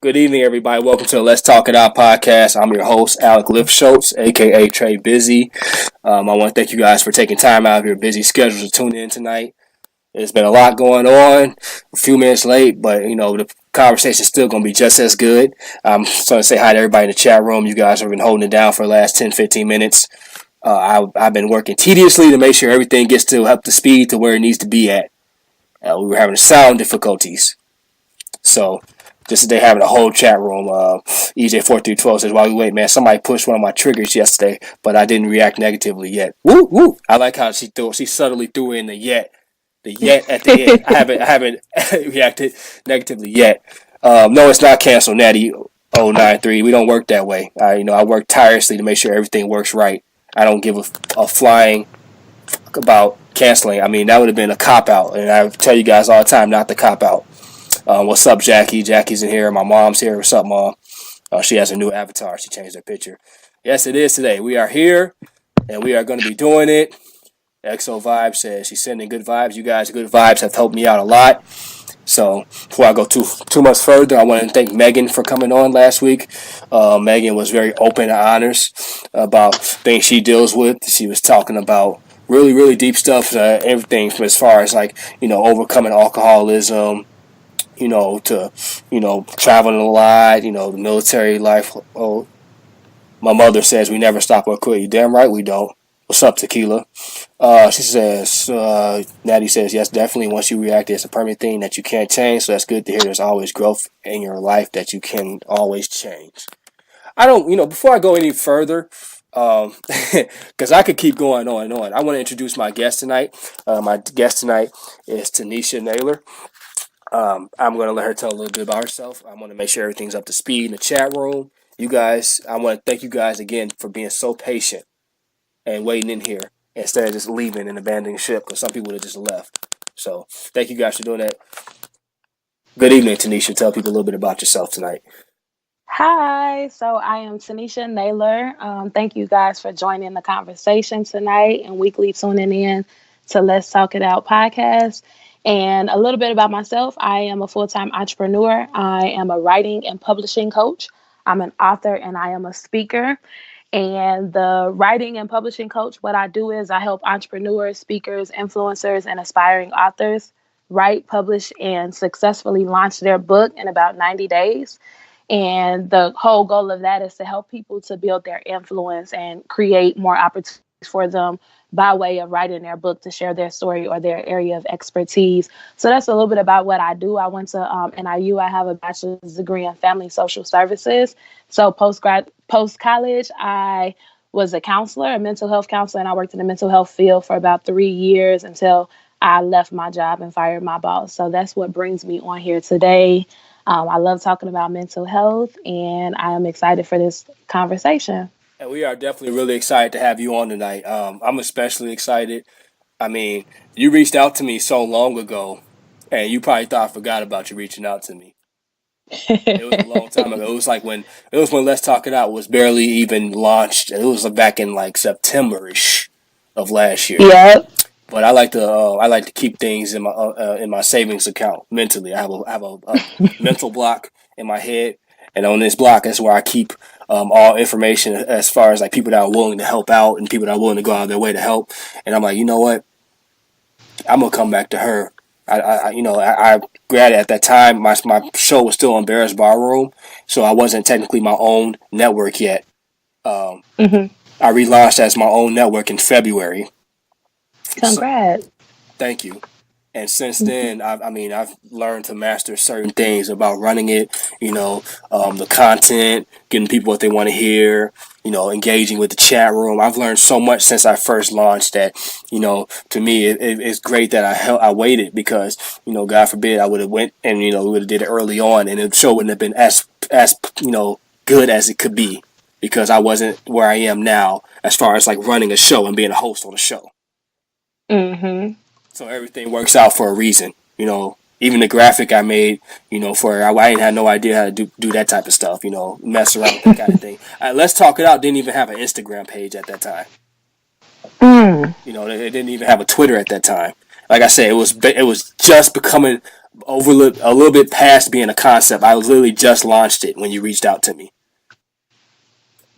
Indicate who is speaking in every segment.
Speaker 1: Good evening, everybody. Welcome to the Let's Talk It Out podcast. I'm your host, Alec Lifschultz, aka Trey Busy. I want to thank you guys for taking time out of your busy schedules to tune in tonight. There's been a lot going on, a few minutes late, but the conversation's still going to be just as good. I'm just going to say hi to everybody in the chat room. You guys have been holding it down for the last 10, 15 minutes. I've been working tediously to make sure everything gets up to speed to where it needs to be at. We were having sound difficulties. So just today having a whole chat room. EJ4312 says, while we wait, man, somebody pushed one of my triggers yesterday, but I didn't react negatively yet. Woo, woo. I like how she subtly threw in the yet. The yet at the end. I haven't reacted negatively yet. No, it's not canceled, Natty 093. We don't work that way. I work tirelessly to make sure everything works right. I don't give a flying fuck about canceling. I mean, that would have been a cop-out, and I tell you guys all the time not to cop out. What's up, Jackie? Jackie's in here. My mom's here. What's up, Mom? She has a new avatar. She changed her picture. Yes, it is today. We are here, and we are going to be doing it. XO Vibe says she's sending good vibes. You guys, good vibes have helped me out a lot. So before I go too much further, I want to thank Megan for coming on last week. Megan was very open and honest about things she deals with. She was talking about really, really deep stuff, everything from as far as overcoming alcoholism, to, traveling a lot, the military life. Oh, my mother says we never stop or quit. You damn right we don't. What's up, Tequila? She says, Natty says, yes, definitely. Once you react, it's a permanent thing that you can't change. So that's good to hear. There's always growth in your life that you can always change. I don't, before I go any further, because I could keep going on and on. I want to introduce my guest tonight. My guest tonight is Taneisha Naylor. I'm going to let her tell a little bit about herself. I want to make sure everything's up to speed in the chat room. You guys, I want to thank you guys again for being so patient and waiting in here instead of just leaving and abandoning ship, because some people would have just left. So thank you guys for doing that. Good evening, Taneisha. Tell people a little bit about yourself tonight.
Speaker 2: Hi, so I am Taneisha Naylor. Thank you guys for joining the conversation tonight and weekly tuning in to Let's Talk It Out podcast. And a little bit about myself. I am a full-time entrepreneur. I am a writing and publishing coach. I'm an author and I am a speaker. And the writing and publishing coach, what I do is I help entrepreneurs, speakers, influencers, and aspiring authors write, publish, and successfully launch their book in about 90 days. And the whole goal of that is to help people to build their influence and create more opportunities for them by way of writing their book to share their story or their area of expertise. So that's a little bit about what I do. I went to NIU. I have a bachelor's degree in family social services. So post-college, I was a counselor, a mental health counselor, and I worked in the mental health field for about 3 years until I left my job and fired my boss. So that's what brings me on here today. I love talking about mental health, and I am excited for this conversation.
Speaker 1: And we are definitely really excited to have you on tonight. I'm especially excited. I mean, you reached out to me so long ago, and you probably thought I forgot about you reaching out to me. It was a long time ago. It was when Let's Talk It Out was barely even launched. It was back in September-ish of last year.
Speaker 2: Yep.
Speaker 1: But I like to keep things in my savings account mentally. I have a mental block in my head, and on this block, that's where I keep all information as far as people that are willing to help out and people that are willing to go out of their way to help. And I'm like, you know what? I'm gonna come back to her. I granted at that time my show was still on Bear's Barroom, so I wasn't technically my own network yet. I relaunched as my own network in February.
Speaker 2: Congrats.
Speaker 1: So, thank you. And since then, I've learned to master certain things about running it, the content, getting people what they want to hear, engaging with the chat room. I've learned so much since I first launched that, to me, it's great that I waited because, God forbid I would have went and, we would have did it early on and the show wouldn't have been as good as it could be because I wasn't where I am now as far as running a show and being a host on a show.
Speaker 2: Mm-hmm.
Speaker 1: So everything works out for a reason, Even the graphic I made, for I didn't have no idea how to do that type of stuff, mess around with that kind of thing. Let's Talk It Out didn't even have an Instagram page at that time. They didn't even have a Twitter at that time. Like I said, it was just becoming over a little bit past being a concept. I literally just launched it when you reached out to me.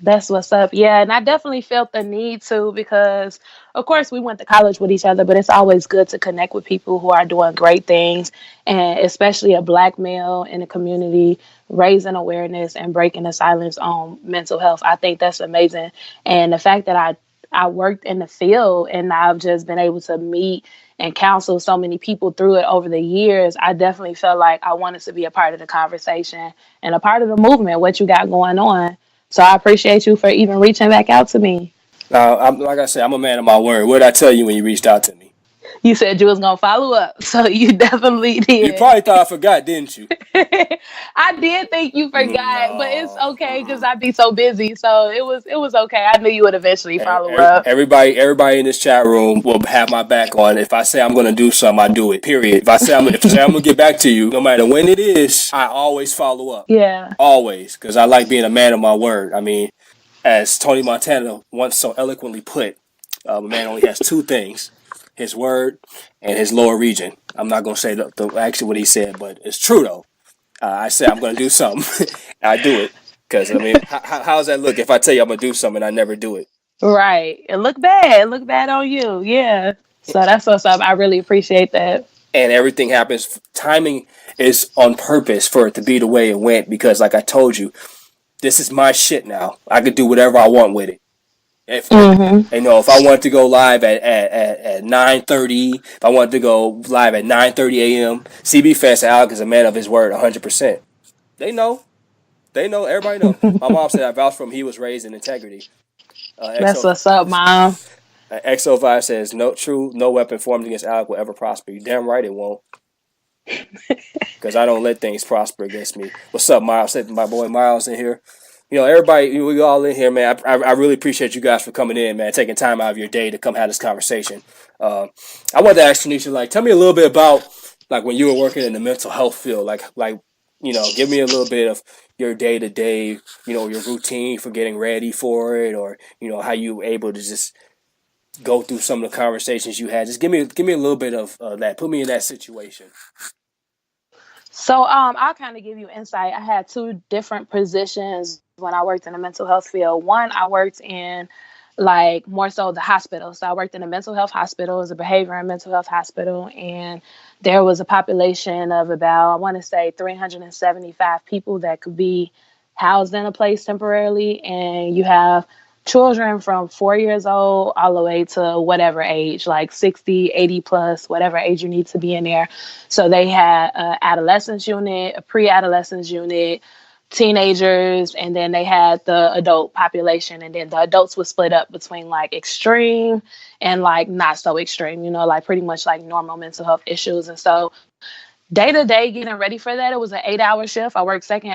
Speaker 2: That's what's up. Yeah, and I definitely felt the need to because, of course, we went to college with each other, but it's always good to connect with people who are doing great things, and especially a black male in the community raising awareness and breaking the silence on mental health. I think that's amazing. And the fact that I worked in the field and I've just been able to meet and counsel so many people through it over the years, I definitely felt like I wanted to be a part of the conversation and a part of the movement, what you got going on. So I appreciate you for even reaching back out to me.
Speaker 1: Now, like I said, I'm a man of my word. What did I tell you when you reached out to me?
Speaker 2: You said you was gonna follow up, so you definitely
Speaker 1: You
Speaker 2: did.
Speaker 1: probably thought I forgot, didn't you?
Speaker 2: I did think you forgot, but it's
Speaker 1: No.
Speaker 2: okay because I'd be so busy. So it was okay. I knew you would eventually follow up.
Speaker 1: Everybody in this chat room will have my back on. If I say I'm gonna do something, I do it. Period. If I say I'm gonna get back to you, no matter when it is, I always follow up.
Speaker 2: Yeah.
Speaker 1: Always, because I like being a man of my word. I mean, as Tony Montana once so eloquently put, a man only has two things: his word and his lower region. I'm not gonna say actually what he said, but it's true though. I say I'm gonna do something, I do it. Because I mean, how's that look if I tell you I'm gonna do something and I never do it?
Speaker 2: Right. It looked bad. It looked bad on you. Yeah. So that's what's up. I really appreciate that.
Speaker 1: And everything happens. Timing is on purpose for it to be the way it went because, like I told you, this is my shit now. I could do whatever I want with it. If
Speaker 2: Mm-hmm.
Speaker 1: if I wanted to go live at 9:30, if I wanted to go live at 9:30 a.m., CB fans Alec is a man of his word, 100%. They know. They know. Everybody know. My mom said I vouched for him. He was raised in integrity.
Speaker 2: That's
Speaker 1: XO
Speaker 2: what's up, Mom.
Speaker 1: XO5 says no weapon formed against Alec will ever prosper. You damn right it won't. Because I don't let things prosper against me. What's up, Miles? My boy Miles in here. Everybody, we all in here, man. I really appreciate you guys for coming in, man, taking time out of your day to come have this conversation. I wanted to ask Taneisha, like, tell me a little bit about, like, when you were working in the mental health field, like, give me a little bit of your day to day, your routine for getting ready for it, or how you were able to just go through some of the conversations you had. Just give me a little bit of that. Put me in that situation.
Speaker 2: So I'll kind of give you insight. I had two different positions when I worked in the mental health field. One, I worked in like more so the hospital. So I worked in a mental health hospital, as a behavior and mental health hospital, and there was a population of about, I want to say, 375 people that could be housed in a place temporarily, and you have children from 4 years old all the way to whatever age, like 60, 80 plus, whatever age you need to be in there. So they had an adolescence unit, a pre-adolescence unit, teenagers, and then they had the adult population. And then the adults were split up between like extreme and like not so extreme, like pretty much like normal mental health issues. And so day to day getting ready for that, it was an 8 hour shift. I worked second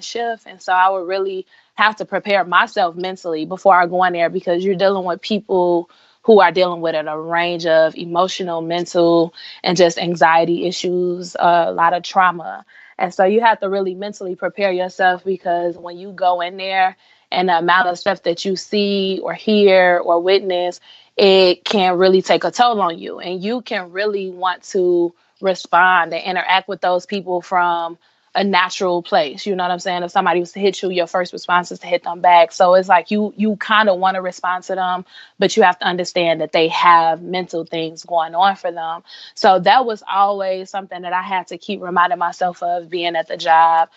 Speaker 2: shift, and so I would really have to prepare myself mentally before I go in there, because you're dealing with people who are dealing with a range of emotional, mental, and just anxiety issues, a lot of trauma. And so you have to really mentally prepare yourself, because when you go in there and the amount of stuff that you see or hear or witness, it can really take a toll on you, and you can really want to respond and interact with those people from a natural place. You know what I'm saying? If somebody was to hit you, your first response is to hit them back. So it's like you kind of want to respond to them, but you have to understand that they have mental things going on for them. So that was always something that I had to keep reminding myself of being at the job.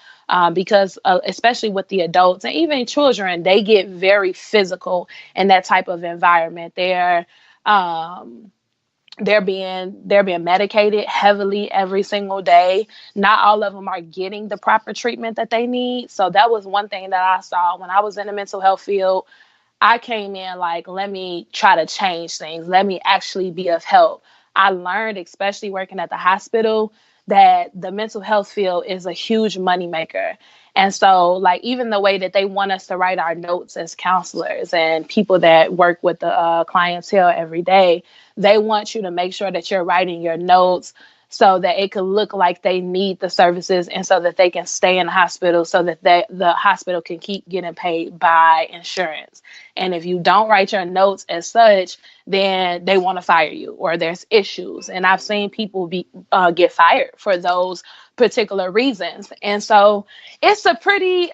Speaker 2: Because especially with the adults and even children, they get very physical in that type of environment. Um, they're being medicated heavily every single day. Not all of them are getting the proper treatment that they need. So that was one thing that I saw when I was in the mental health field. I came in like, let me try to change things. Let me actually be of help. I learned, especially working at the hospital, that the mental health field is a huge moneymaker. And so, like, even the way that they want us to write our notes as counselors and people that work with the clientele every day, they want you to make sure that you're writing your notes so that it could look like they need the services and so that they can stay in the hospital so that the hospital can keep getting paid by insurance. And if you don't write your notes as such, then they want to fire you or there's issues. And I've seen people get fired for those particular reasons. And so it's a pretty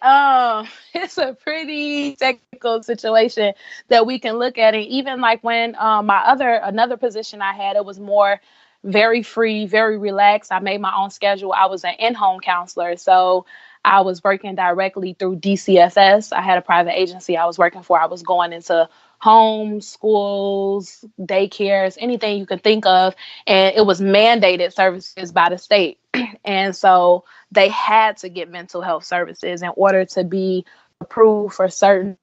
Speaker 2: it's a pretty technical situation that we can look at. And even like when another position I had, it was more very free, very relaxed. I made my own schedule. I was an in-home counselor. So I was working directly through DCFS. I had a private agency I was working for. I was going into homes, schools, daycares, anything you can think of. And it was mandated services by the state. And so they had to get mental health services in order to be approved for certain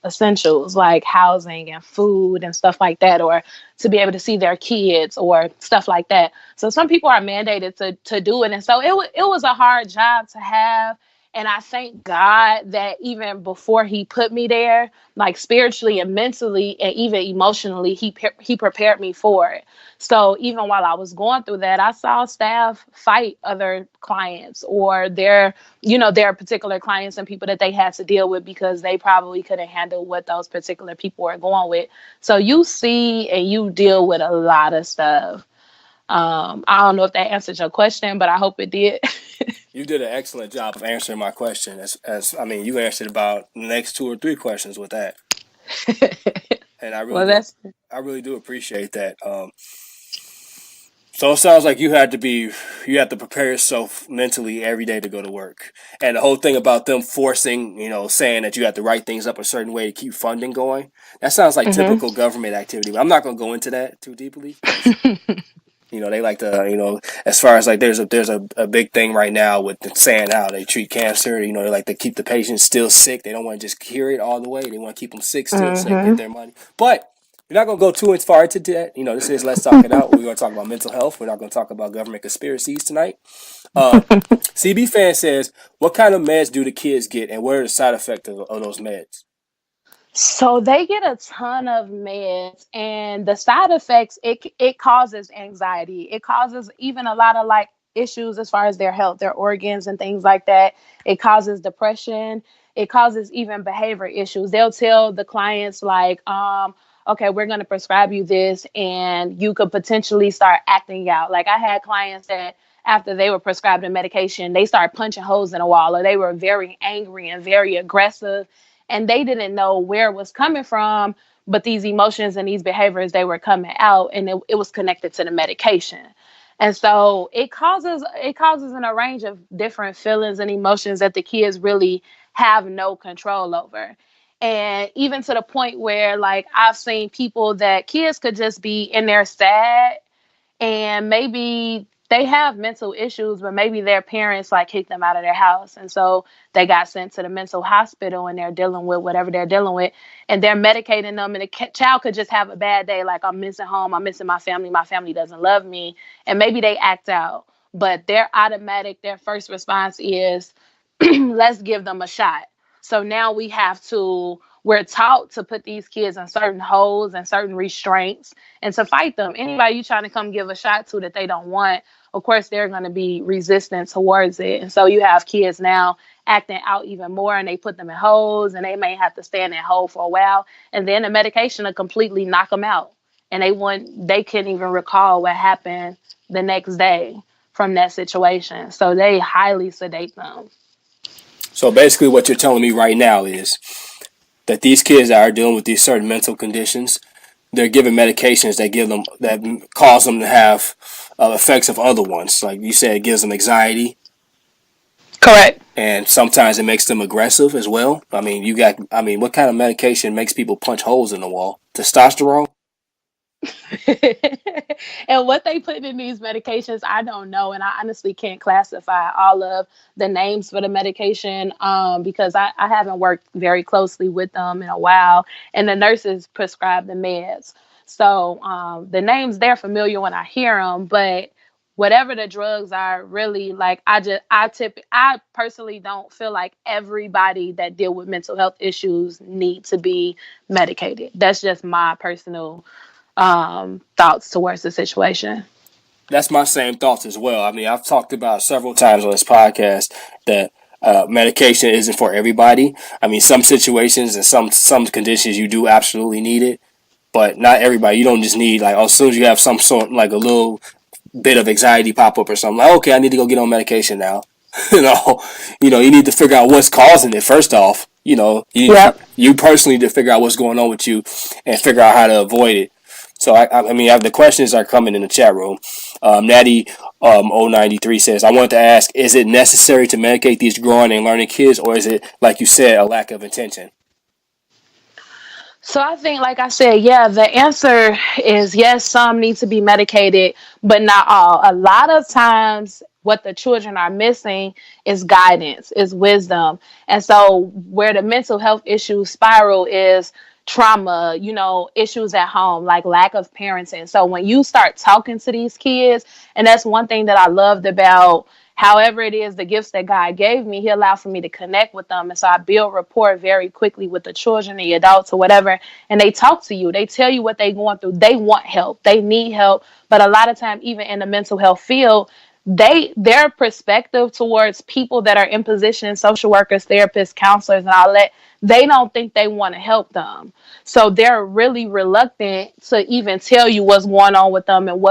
Speaker 2: essentials like housing and food and stuff like that, or to be able to see their kids or stuff like that. So some people are mandated to do it. And so it was a hard job to have. And I thank God that even before he put me there, like spiritually and mentally and even emotionally, he prepared me for it. So even while I was going through that, I saw staff fight other clients or their particular clients and people that they had to deal with because they probably couldn't handle what those particular people were going with. So you see and you deal with a lot of stuff. I don't know if that answered your question, but I hope it did.
Speaker 1: You did an excellent job of answering my question. As I mean, you answered about the next two or three questions with that, and
Speaker 2: Well, that's
Speaker 1: I really do appreciate that. So it sounds like you have to prepare yourself mentally every day to go to work. And the whole thing about them forcing, saying that you have to write things up a certain way to keep funding going, that sounds like
Speaker 2: hmm
Speaker 1: typical government activity. But I'm not going to go into that too deeply because, they like to, as far as like there's a big thing right now with saying how they treat cancer. They like to keep the patients still sick. They don't want to just cure it all the way. They want to keep them sick, still sick, get
Speaker 2: hmm
Speaker 1: their money. But we're not going to go too far into that. This is Let's Talk It Out. We're going to talk about mental health. We're not going to talk about government conspiracies tonight. CB Fan says, what kind of meds do the kids get and what are the side effects of those meds?
Speaker 2: So they get a ton of meds, and the side effects, it causes anxiety. It causes even a lot of like issues as far as their health, their organs and things like that. It causes depression. It causes even behavior issues. They'll tell the clients like, okay, we're going to prescribe you this and you could potentially start acting out. Like I had clients that after they were prescribed a medication, they started punching holes in a wall or they were very angry and very aggressive and they didn't know where it was coming from, but these emotions and these behaviors, they were coming out and it was connected to the medication. And so it causes an range of different feelings and emotions that the kids really have no control over. And even to the point where like I've seen people that kids could just be in there sad and maybe they have mental issues, but maybe their parents like kicked them out of their house. And so they got sent to the mental hospital and they're dealing with whatever they're dealing with and they're medicating them. And the child could just have a bad day. Like I'm missing home. I'm missing my family doesn't love me. And maybe they act out, but their first response is, let's give them a shot. So now we're taught to put these kids in certain holes and certain restraints and to fight them. Anybody you trying to come give a shot to that they don't want, of course, they're going to be resistant towards it. And so you have kids now acting out even more and they put them in holes and they may have to stay in that hole for a while. And then the medication will completely knock them out. And they couldn't even recall what happened the next day from that situation. So they highly sedate them.
Speaker 1: So basically what you're telling me right now is that these kids that are dealing with these certain mental conditions, they're given medications that cause them to have effects of other ones. Like you said, it gives them anxiety,
Speaker 2: Correct.
Speaker 1: and sometimes it makes them aggressive as well. What kind of medication makes people punch holes in the wall? Testosterone?
Speaker 2: And what they put in these medications, I don't know. And I honestly can't classify all of the names for the medication because I haven't worked very closely with them in a while. And the nurses prescribe the meds. So the names, they're familiar when I hear them. But whatever the drugs are, really, like I personally don't feel like everybody that deal with mental health issues need to be medicated. That's just my personal thoughts towards the situation.
Speaker 1: That's my same thoughts as well. I mean, I've talked about several times on this podcast that medication isn't for everybody. I mean, some situations and some conditions you do absolutely need it, but not everybody. You don't just need like as soon as you have some sort like a little bit of anxiety pop up or something. Like, okay, I need to go get on medication now. you know, you need to figure out what's causing it first off.
Speaker 2: Yep.
Speaker 1: You personally need to figure out what's going on with you and figure out how to avoid it. So I mean, the questions are coming in the chat room. Natty 093 says, I want to ask, is it necessary to medicate these growing and learning kids, or is it, like you said, a lack of intention?
Speaker 2: So I think, like I said, yeah, the answer is yes, some need to be medicated, but not all. A lot of times, what the children are missing is guidance, is wisdom. And so, where the mental health issues spiral is trauma, issues at home, like lack of parenting. So, when you start talking to these kids, and that's one thing that I loved about however it is the gifts that God gave me, he allowed for me to connect with them. And so I build rapport very quickly with the children, the adults or whatever. And they talk to you. They tell you what they're going through. They want help. They need help. But a lot of time, even in the mental health field, their perspective towards people that are in position, social workers, therapists, counselors, and all that, they don't think they want to help them. So they're really reluctant to even tell you what's going on with them and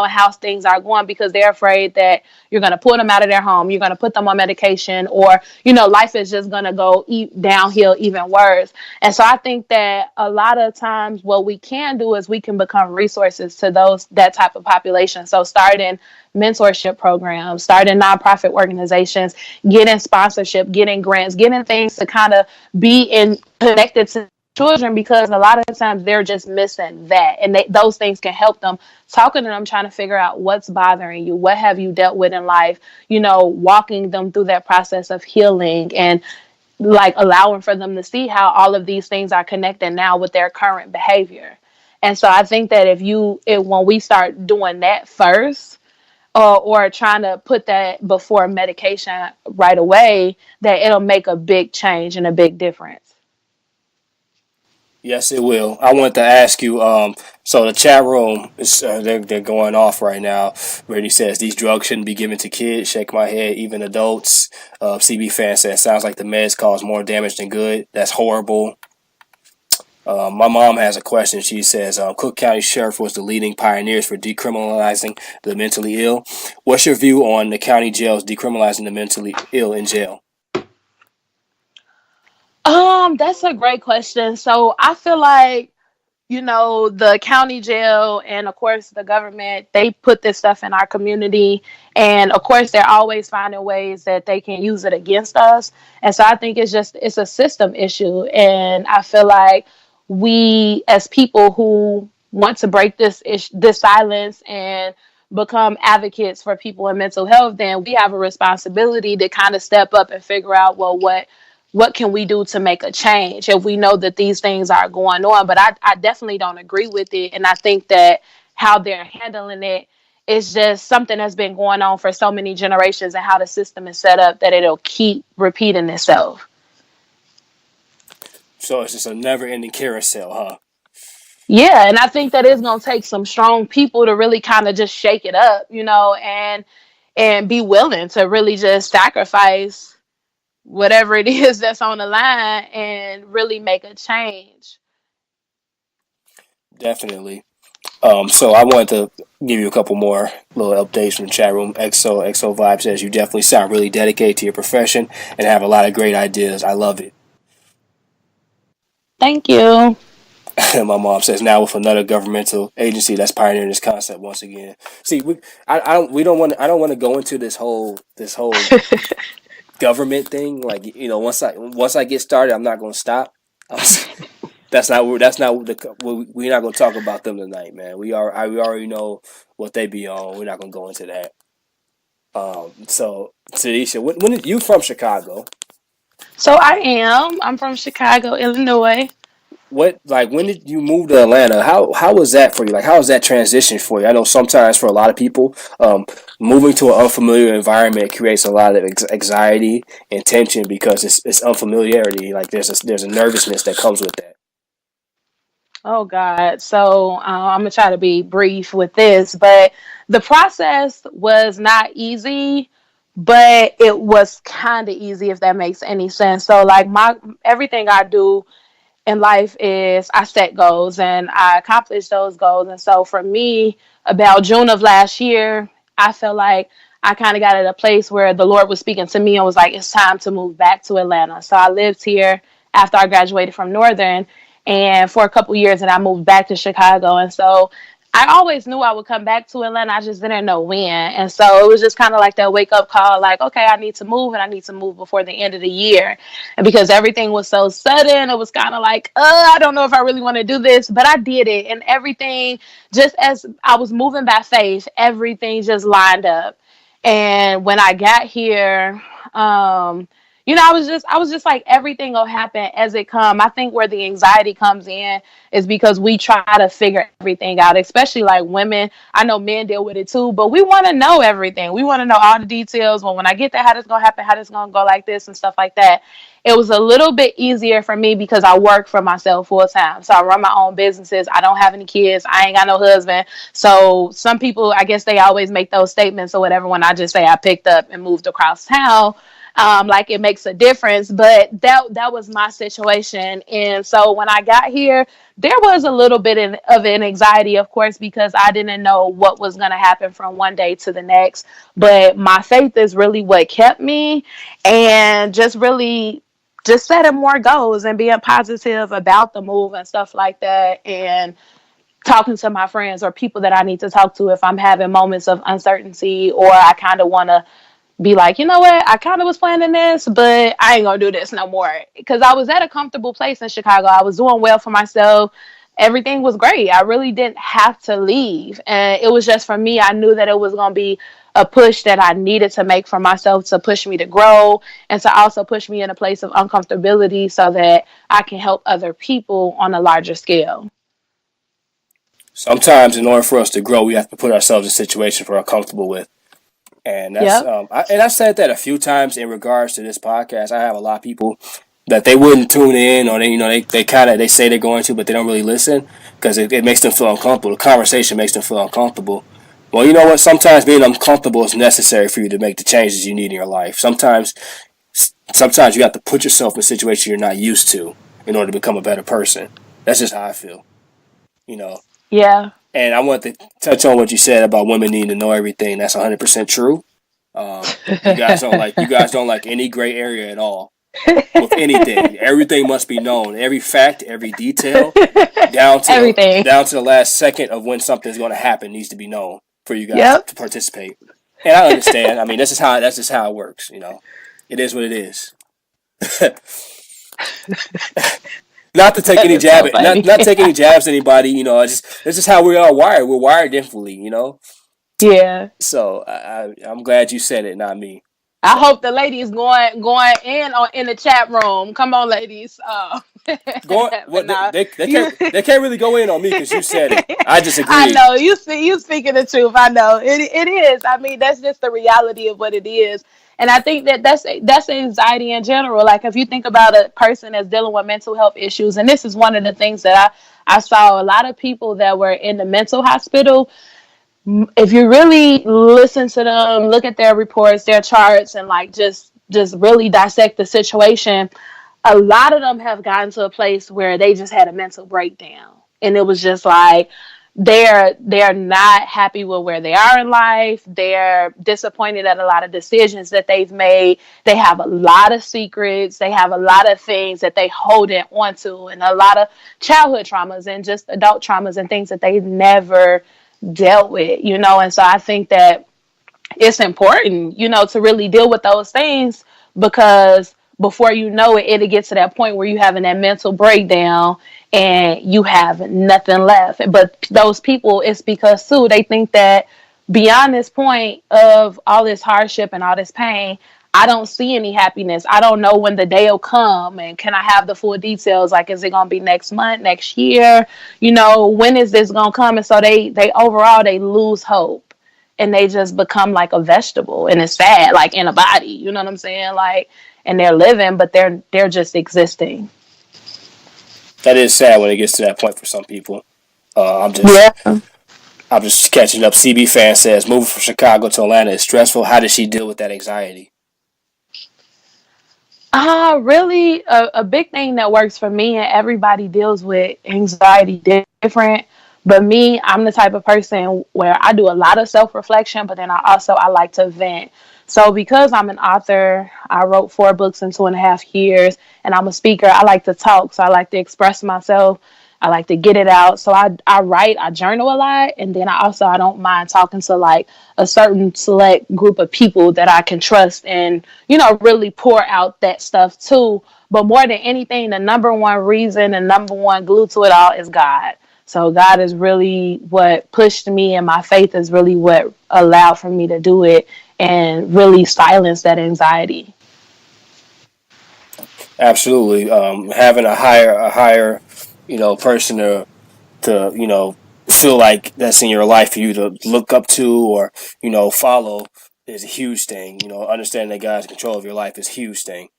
Speaker 2: how things are going, because they're afraid that you're going to pull them out of their home, you're going to put them on medication, or, life is just going to go downhill even worse. And so I think that a lot of times what we can do is we can become resources to that type of population. So starting mentorship programs, starting nonprofit organizations, getting sponsorship, getting grants, getting things to kind of be connected to children, because a lot of times they're just missing that, and those things can help them. Talking to them, trying to figure out what's bothering you, what have you dealt with in life, walking them through that process of healing, and like allowing for them to see how all of these things are connected now with their current behavior. And so I think that when we start doing that first, or trying to put that before medication right away, that it'll make a big change and a big difference.
Speaker 1: Yes, it will. I wanted to ask you. So the chat room is they're going off right now. Randy says these drugs shouldn't be given to kids. Shake my head. Even adults. CB fan says sounds like the meds cause more damage than good. That's horrible. My mom has a question. She says Cook County Sheriff was the leading pioneers for decriminalizing the mentally ill. What's your view on the county jails decriminalizing the mentally ill in jail?
Speaker 2: That's a great question. So I feel like, the county jail and of course the government, they put this stuff in our community. And of course, they're always finding ways that they can use it against us. And so I think it's a system issue. And I feel like we, as people who want to break this silence and become advocates for people in mental health, then we have a responsibility to kind of step up and figure out, well, what can we do to make a change if we know that these things are going on. But I definitely don't agree with it. And I think that how they're handling it is just something that's been going on for so many generations, and how the system is set up that it'll keep repeating itself.
Speaker 1: So it's just a never-ending carousel, huh?
Speaker 2: Yeah, and I think that it's going to take some strong people to really kind of just shake it up, and be willing to really just sacrifice whatever it is that's on the line and really make a change.
Speaker 1: Definitely. So I wanted to give you a couple more little updates from the chat room. XO Vibe says you definitely sound really dedicated to your profession and have a lot of great ideas. I love it.
Speaker 2: Thank you.
Speaker 1: My mom says now with another governmental agency that's pioneering this concept once again. See, we don't want I don't want to go into this whole government thing. Like once I get started, I'm not going to stop. We're not going to talk about them tonight, man. We already know what they be on. We're not going to go into that. So Taneisha, when did you from Chicago?
Speaker 2: So I'm from Chicago, Illinois.
Speaker 1: When did you move to Atlanta? How was that for you? Like how was that transition for you? I know sometimes for a lot of people, moving to an unfamiliar environment creates a lot of anxiety and tension because it's unfamiliarity. Like there's a nervousness that comes with that.
Speaker 2: Oh God. So I'm gonna try to be brief with this, but the process was not easy, but it was kind of easy if that makes any sense. So like my everything I do in life is I set goals and I accomplish those goals. And so for me, about June of last year, I felt like I kind of got at a place where the Lord was speaking to me and was like, it's time to move back to Atlanta. So I lived here after I graduated from Northern and for a couple years and I moved back to Chicago. And so I always knew I would come back to Atlanta. I just didn't know when. And so it was just kind of like that wake up call, like, okay, I need to move and I need to move before the end of the year. And because everything was so sudden, it was kind of like, I don't know if I really want to do this, but I did it. And everything, just as I was moving by faith, everything just lined up. And when I got here, I was just like everything will happen as it come. I think where the anxiety comes in is because we try to figure everything out, especially like women. I know men deal with it too, but we want to know everything. We want to know all the details. When I get there, how this gonna happen, how this gonna go like this and stuff like that. It was a little bit easier for me because I work for myself full time. So I run my own businesses. I don't have any kids. I ain't got no husband. So some people, I guess they always make those statements or whatever when I just say I picked up and moved across town. Like it makes a difference, but that was my situation. And so when I got here, there was a little bit of an anxiety, of course, because I didn't know what was going to happen from one day to the next. But my faith is really what kept me, and just really just setting more goals and being positive about the move and stuff like that, and talking to my friends or people that I need to talk to if I'm having moments of uncertainty or I kind of want to be like, you know what, I kind of was planning this, but I ain't gonna do this no more. Because I was at a comfortable place in Chicago. I was doing well for myself. Everything was great. I really didn't have to leave. And it was just for me, I knew that it was gonna be a push that I needed to make for myself to push me to grow and to also push me in a place of uncomfortability so that I can help other people on a larger scale.
Speaker 1: Sometimes, in order for us to grow, we have to put ourselves in situations we're uncomfortable with. And that's
Speaker 2: Yep.
Speaker 1: I said that a few times in regards to this podcast. I have a lot of people that they wouldn't tune in, or they kind of they say they're going to, but they don't really listen because it makes them feel uncomfortable. The conversation makes them feel uncomfortable. Well, you know what? Sometimes being uncomfortable is necessary for you to make the changes you need in your life. Sometimes you have to put yourself in a situation you're not used to in order to become a better person. That's just how I feel. You know.
Speaker 2: Yeah.
Speaker 1: And I want to touch on what you said about women needing to know everything. That's 100% true. You guys don't like any gray area at all with anything. Everything must be known. Every fact, every detail,
Speaker 2: Everything.
Speaker 1: down to the last second of when something's going to happen needs to be known for you guys
Speaker 2: Yep.
Speaker 1: to participate. And I understand. I mean, that's just how it works. It is what it is. Not to take
Speaker 2: That
Speaker 1: any
Speaker 2: is so
Speaker 1: jab at
Speaker 2: funny.
Speaker 1: not take any jabs at anybody. This is how we are wired. We're wired differently.
Speaker 2: Yeah.
Speaker 1: So I'm glad you said it, not me.
Speaker 2: I
Speaker 1: So
Speaker 2: hope the ladies going in the chat room. Come on, ladies.
Speaker 1: go on.
Speaker 2: But
Speaker 1: What
Speaker 2: nah,
Speaker 1: they
Speaker 2: you.
Speaker 1: can't really go in on me because you said it. I just
Speaker 2: I
Speaker 1: agreed.
Speaker 2: know you speaking the truth. I know it is. I mean, that's just the reality of what it is. And I think that's anxiety in general. Like if you think about a person that's dealing with mental health issues, and this is one of the things that I saw a lot of people that were in the mental hospital. If you really listen to them, look at their reports, their charts, and like just really dissect the situation, a lot of them have gotten to a place where they just had a mental breakdown, and it was just like they're not happy with where they are in life. They're disappointed at a lot of decisions that they've made. They have a lot of secrets. They have a lot of things that they hold it onto, and a lot of childhood traumas and just adult traumas and things that they never dealt with, and so I think that it's important, to really deal with those things because before you know it, it'll get to that point where you having that mental breakdown and you have nothing left. But those people, it's because too, they think that beyond this point of all this hardship and all this pain, I don't see any happiness. I don't know when the day will come and can I have the full details? Like, is it going to be next month, next year? When is this going to come? And so they overall, they lose hope and they just become like a vegetable and it's sad, like in a body, you know what I'm saying? Like, and they're living, but they're just existing.
Speaker 1: That is sad when it gets to that point for some people. Uh, I'm just
Speaker 2: Yeah.
Speaker 1: I'm just catching up. CB fan says moving from Chicago to Atlanta is stressful. How does she deal with that anxiety?
Speaker 2: Really, a big thing that works for me, and everybody deals with anxiety different. But me, I'm the type of person where I do a lot of self reflection, but then I like to vent. So because I'm an author, I wrote 4 books in 2.5 years, and I'm a speaker. I like to talk, so I like to express myself. I like to get it out. So I write, I journal a lot, and then I don't mind talking to like a certain select group of people that I can trust and, really pour out that stuff too. But more than anything, the number one reason and number one glue to it all is God. So God is really what pushed me, and my faith is really what allowed for me to do it and really silence that anxiety.
Speaker 1: Absolutely. Having a higher, person to feel like that's in your life for you to look up to or follow is a huge thing. Understanding that God's in control of your life is a huge thing.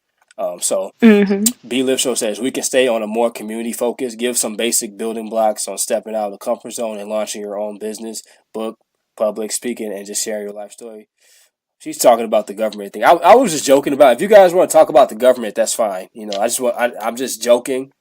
Speaker 1: So
Speaker 2: Hmm.
Speaker 1: B Live Show says we can stay on a more community focus. Give some basic building blocks on stepping out of the comfort zone and launching your own business, book, public speaking, and just sharing your life story. She's talking about the government thing. I was just joking about. If you guys want to talk about the government, that's fine. I'm just joking.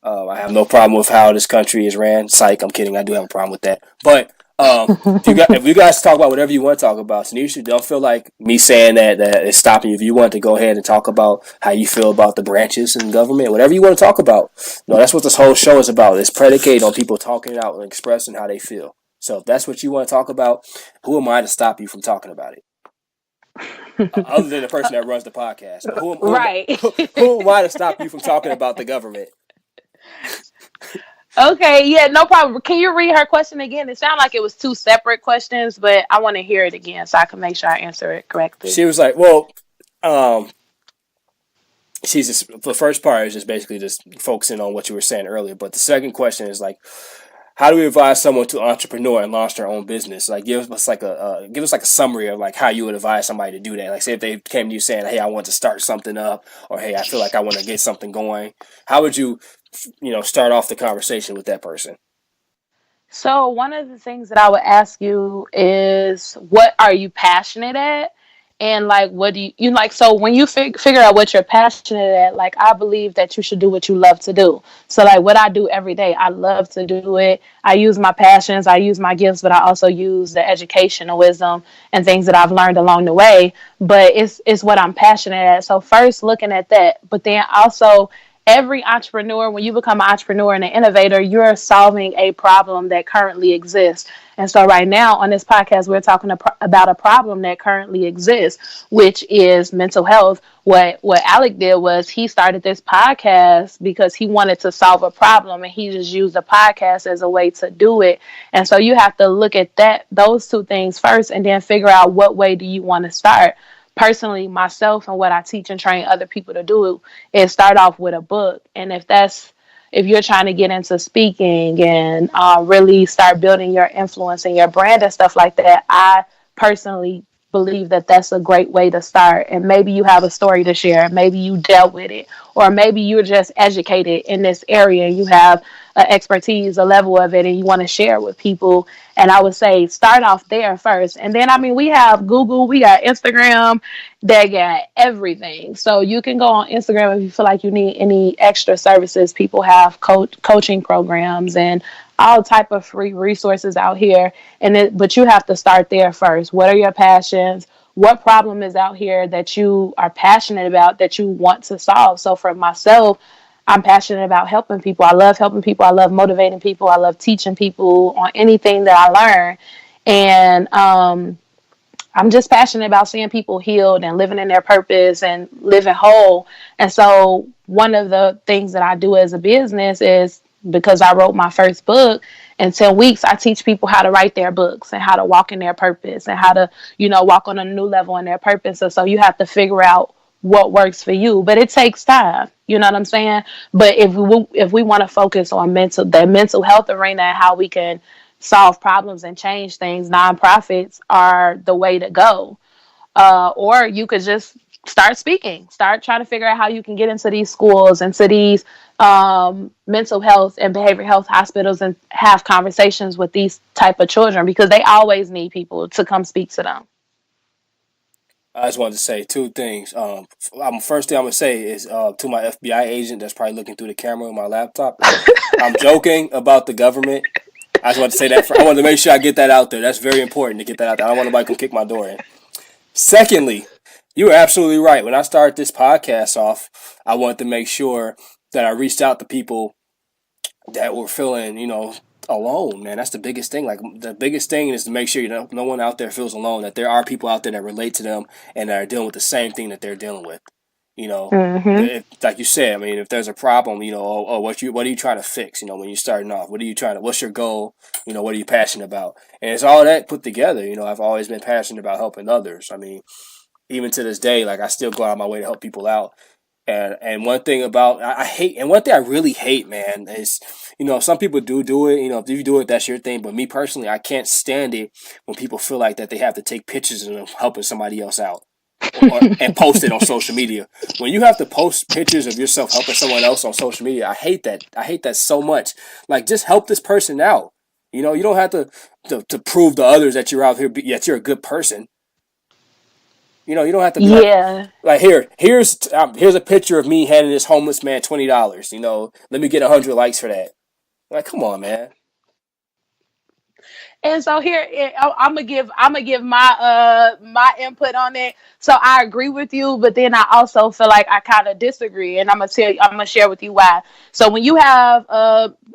Speaker 1: I have no problem with how this country is ran. Psych, I'm kidding. I do have a problem with that. But if you guys talk about whatever you want to talk about, Taneisha, don't feel like me saying that is stopping you. If you want to go ahead and talk about how you feel about the branches in government, whatever you want to talk about, that's what this whole show is about. It's predicated on people talking out and expressing how they feel. So if that's what you want to talk about, who am I to stop you from talking about it? Other than the person that runs the podcast. But
Speaker 2: Right.
Speaker 1: who am I to stop you from talking about the government?
Speaker 2: Okay, yeah, no problem. Can you read her question again? It sounded like it was two separate questions, but I want to hear it again so I can make sure I answer it correctly.
Speaker 1: She was like, well, um, she's just the first part is just basically just focusing on what you were saying earlier. But the second question is like, how do we advise someone to entrepreneur and launch their own business? Like, give us like a summary of like how you would advise somebody to do that. Like, say if they came to you saying, "Hey, I want to start something up," or "Hey, I feel like I want to get something going." How would you, start off the conversation with that person?
Speaker 2: So, one of the things that I would ask you is what are you passionate at? And like, what do you like? So, when you figure out what you're passionate at, like, I believe that you should do what you love to do. So, like, what I do every day, I love to do it. I use my passions, I use my gifts, but I also use the education and wisdom and things that I've learned along the way. But it's what I'm passionate at. So, first looking at that, but then also every entrepreneur, when you become an entrepreneur and an innovator, you're solving a problem that currently exists. And so, right now on this podcast, we're talking about a problem that currently exists, which is mental health. What Alec did was he started this podcast because he wanted to solve a problem, and he just used the podcast as a way to do it. And so, you have to look at those two things first, and then figure out what way do you want to start. Personally, myself and what I teach and train other people to do is start off with a book. And if you're trying to get into speaking and really start building your influence and your brand and stuff like that, I personally believe that that's a great way to start. And maybe you have a story to share, maybe you dealt with it, or maybe you're just educated in this area and you have expertise, a level of it, and you want to share it with people. And I would say start off there first. And then, I mean, we have Google, we got Instagram, they got everything. So you can go on Instagram if you feel like you need any extra services. People have coaching programs and all type of free resources out here. But you have to start there first. What are your passions? What problem is out here that you are passionate about that you want to solve? So for myself, I'm passionate about helping people. I love helping people. I love motivating people. I love teaching people on anything that I learn. And I'm just passionate about seeing people healed and living in their purpose and living whole. And so one of the things that I do as a business is, because I wrote my first book, in 10 weeks, I teach people how to write their books and how to walk in their purpose and how to, walk on a new level in their purpose. And so you have to figure out what works for you, but it takes time. You know what I'm saying? But if we want to focus on the mental health arena and how we can solve problems and change things, nonprofits are the way to go. Or you could just start speaking, start trying to figure out how you can get into these schools, into these mental health and behavioral health hospitals, and have conversations with these type of children, because they always need people to come speak to them.
Speaker 1: I just wanted to say two things. First thing I'm gonna say is to my FBI agent that's probably looking through the camera on my laptop. I'm joking about the government. I just wanted to say that. I wanted to make sure I get that out there. That's very important to get that out there. I don't want nobody to come kick my door in. Secondly, you are absolutely right. When I started this podcast off, I wanted to make sure that I reached out to people that were feeling, alone, man. That's the biggest thing. Like, the biggest thing is to make sure no one out there feels alone, that there are people out there that relate to them and that are dealing with the same thing that they're dealing with.
Speaker 2: Mm-hmm.
Speaker 1: Like you said, I mean, if there's a problem, what are you trying to fix? When you're starting off, what's your goal? What are you passionate about? And it's all that put together. I've always been passionate about helping others. I mean, even to this day, like, I still go out of my way to help people out. And one thing about I hate, and one thing I really hate, man, is some people do it. If you do it, that's your thing. But me personally, I can't stand it when people feel like that they have to take pictures of them helping somebody else out, and post it on social media. When you have to post pictures of yourself helping someone else on social media, I hate that. I hate that so much. Like, just help this person out. You don't have to prove to others that you're out here, yet you're a good person. You don't have to be
Speaker 2: Yeah.
Speaker 1: like here's a picture of me handing this homeless man $20. Let me get 100 likes for that. Like, come on, man.
Speaker 2: And so here, I'm gonna give my input on it. So I agree with you, but then I also feel like I kind of disagree, and I'm gonna share with you why. So when you have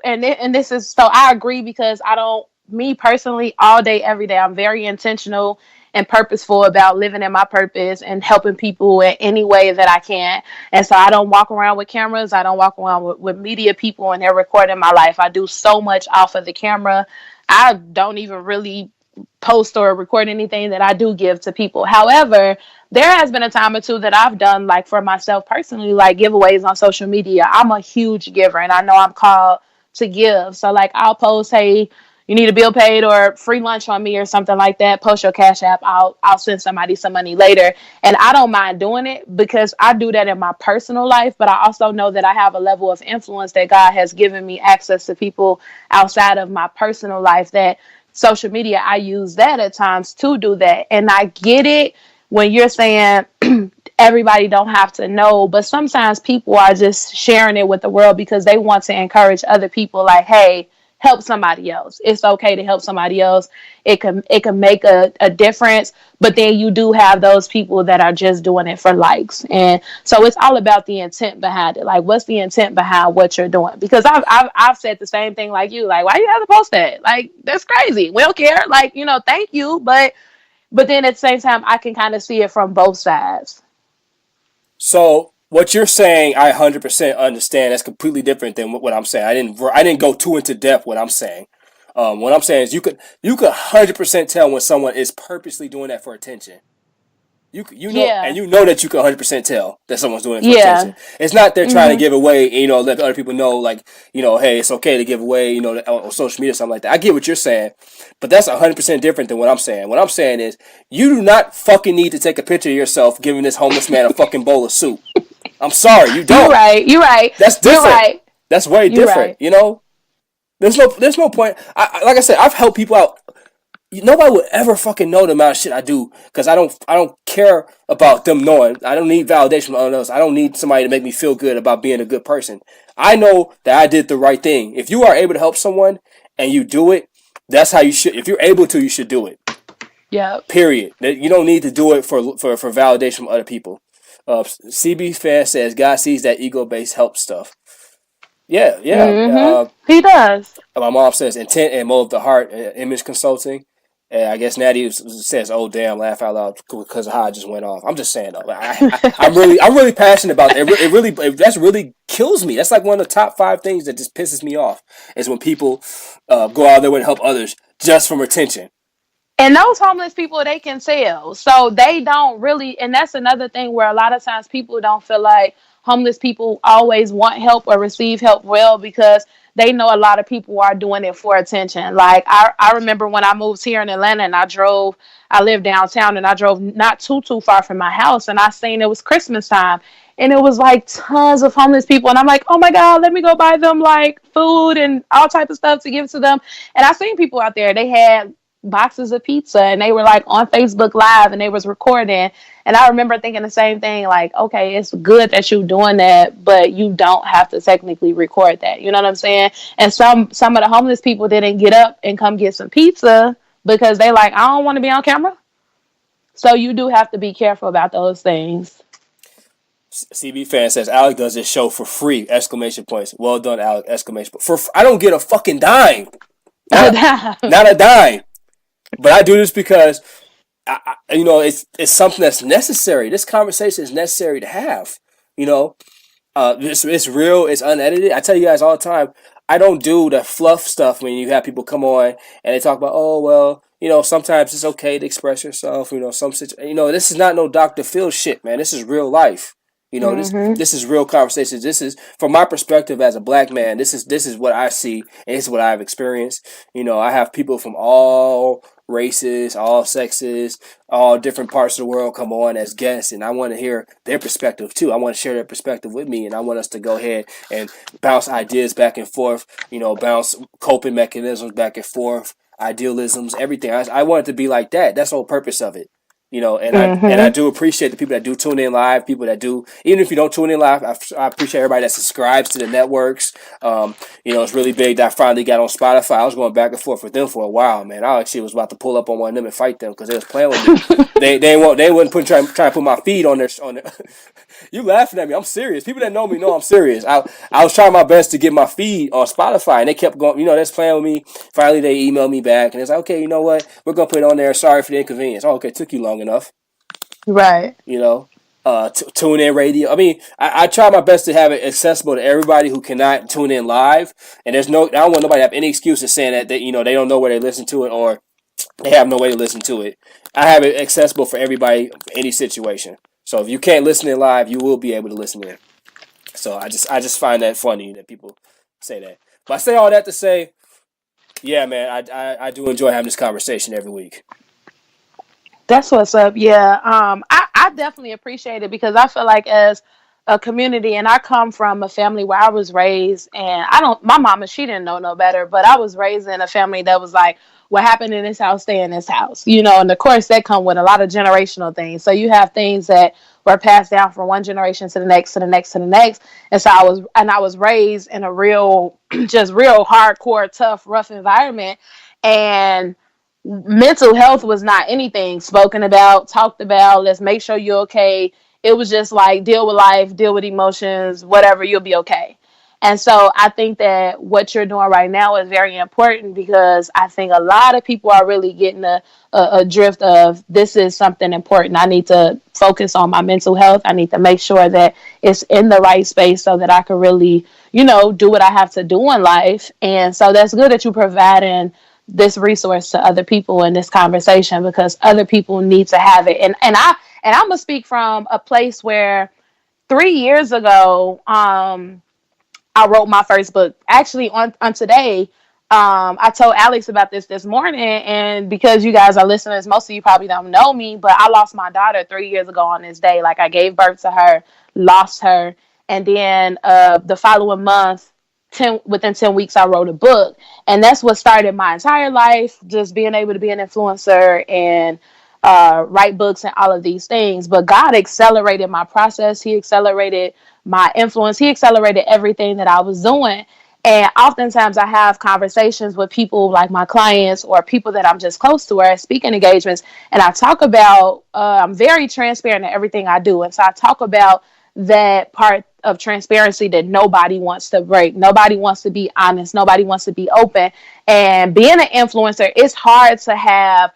Speaker 2: and this is, so I agree, because I don't, me personally, all day every day, I'm very intentional and purposeful about living in my purpose and helping people in any way that I can. And so I don't walk around with cameras. I don't walk around with media people and they're recording my life. I do so much off of the camera. I don't even really post or record anything that I do give to people. However, there has been a time or two that I've done, like, for myself personally, like giveaways on social media. I'm a huge giver and I know I'm called to give. So, like, I'll post, hey, you need a bill paid or free lunch on me or something like that. Post your Cash App. I'll send somebody some money later. And I don't mind doing it, because I do that in my personal life, but I also know that I have a level of influence, that God has given me access to people outside of my personal life, that social media, I use that at times to do that. And I get it when you're saying everybody don't have to know, but sometimes people are just sharing it with the world because they want to encourage other people, like, hey, help somebody else. It's okay to help somebody else. It can make a difference. But then you do have those people that are just doing it for likes. And so it's all about the intent behind it. Like, what's the intent behind what you're doing? Because I've said the same thing like you. Like, why you have to post that? Like, that's crazy. We don't care. Like, thank you. But then at the same time, I can kind of see it from both sides.
Speaker 1: So what you're saying, I 100% understand. That's completely different than what I'm saying. I didn't go too into depth. What I'm saying. What I'm saying is you could 100% tell when someone is purposely doing that for attention.
Speaker 2: Yeah.
Speaker 1: You know that you can 100% tell that someone's doing it for attention.
Speaker 2: Yeah.
Speaker 1: It's not they're trying to
Speaker 2: Mhm.
Speaker 1: give away, let other people know, like, hey, it's okay to give away, on social media or something like that. I get what you're saying, but that's 100% different than what I'm saying. What I'm saying is, you do not fucking need to take a picture of yourself giving this homeless man a fucking bowl of soup. I'm sorry, you
Speaker 2: You're
Speaker 1: don't.
Speaker 2: right. You're right.
Speaker 1: That's
Speaker 2: You're
Speaker 1: different.
Speaker 2: right.
Speaker 1: That's way
Speaker 2: You're
Speaker 1: different.
Speaker 2: right.
Speaker 1: There's no point. Like I said, I've helped people out. Nobody would ever fucking know the amount of shit I do, because I don't care about them knowing. I don't need validation from others. I don't need somebody to make me feel good about being a good person. I know that I did the right thing. If you are able to help someone and you do it, that's how you should. If you're able to, you should do it.
Speaker 2: Yep.
Speaker 1: Period. You don't need to do it for validation from other people. CB fan says God sees that ego based help stuff. Yeah, yeah.
Speaker 2: He does.
Speaker 1: My mom says intent and mold of the heart, image consulting. And I guess Natty says, "Oh damn!" Laugh out loud because of how I just went off. I'm just saying though, I'm really passionate about it. That's really kills me. That's like one of the top 5 things that just pisses me off is when people go out there and help others just from retention.
Speaker 2: And those homeless people, they can sell. So they don't really, and that's another thing where a lot of times people don't feel like homeless people always want help or receive help well, because they know a lot of people are doing it for attention. Like I remember when I moved here in Atlanta and I lived downtown and I drove not too far from my house and I seen it was Christmas time and it was like tons of homeless people and I'm like, oh my God, let me go buy them like food and all type of stuff to give to them. And I seen people out there, they had boxes of pizza and they were like on Facebook Live and they was recording. And I remember thinking the same thing, like, okay, it's good that you're doing that, but you don't have to technically record that. You know what I'm saying? And some of the homeless people didn't get up and come get some pizza because they like, I don't want to be on camera. So you do have to be careful about those things.
Speaker 1: CB fan says Alec does this show for free! Exclamation points. Well done, Alec! Exclamation point. I don't get a fucking dime. Not a dime. But I do this because it's something that's necessary. This conversation is necessary to have. You know, it's real. It's unedited. I tell you guys all the time. I don't do the fluff stuff when you have people come on and they talk about, oh well, sometimes it's okay to express yourself. This is not no Dr. Phil shit, man. This is real life. This is real conversations. This is from my perspective as a black man. This is what I see and it's what I've experienced. I have people from all races, all sexes, all different parts of the world come on as guests, and I want to hear their perspective too. I want to share their perspective with me, and I want us to go ahead and bounce ideas back and forth. Bounce coping mechanisms back and forth, idealisms, everything. I want it to be like that. That's the whole purpose of it. I do appreciate the people that do tune in live, people that do, even if you don't tune in live, I appreciate everybody that subscribes to the networks. It's really big that I finally got on Spotify. I was going back and forth with them for a while, man. I actually was about to pull up on one of them and fight them because they was playing with me. they wouldn't try to put my feed on their. You laughing at me? I'm serious. People that know me know I'm serious. I was trying my best to get my feed on Spotify, and they kept going. That's playing with me. Finally, they emailed me back, and it's like, okay, you know what? We're gonna put it on there. Sorry for the inconvenience. Oh, okay, it took you long enough.
Speaker 2: Right.
Speaker 1: Tune in radio. I mean, I try my best to have it accessible to everybody who cannot tune in live. And I don't want nobody to have any excuses saying that they don't know where they listen to it or they have no way to listen to it. I have it accessible for everybody, any situation. So if you can't listen in live, you will be able to listen in. So I just find that funny that people say that. But I say all that to say, yeah, man, I do enjoy having this conversation every week.
Speaker 2: That's what's up. Yeah. I definitely appreciate it because I feel like as a community and I come from a family where I was raised and my mama, she didn't know no better, but I was raised in a family that was like, what happened in this house, stay in this house, and of course that come with a lot of generational things. So you have things that were passed down from one generation to the next, to the next, to the next. And so I was raised in a real, just real hardcore, tough, rough environment. And mental health was not anything spoken about, talked about. Let's make sure you're okay. It was just like deal with life, deal with emotions, whatever, you'll be okay. And so I think that what you're doing right now is very important because I think a lot of people are really getting a drift of this is something important. I need to focus on my mental health. I need to make sure that it's in the right space so that I can really, do what I have to do in life. And so that's good that you're providing this resource to other people in this conversation because other people need to have it. And I'm gonna speak from a place where 3 years ago, I wrote my first book. Actually, on today, I told Alex about this morning, and because you guys are listeners, most of you probably don't know me, but I lost my daughter 3 years ago on this day. Like I gave birth to her, lost her, and then the following month, within 10 weeks, I wrote a book, and that's what started my entire life, just being able to be an influencer and write books and all of these things. But God accelerated my process. He accelerated my influence. He accelerated everything that I was doing. And oftentimes I have conversations with people like my clients or people that I'm just close to or at speaking engagements. And I talk about, I'm very transparent in everything I do. And so I talk about that part of transparency that nobody wants to break. Nobody wants to be honest. Nobody wants to be open. And being an influencer, it's hard to have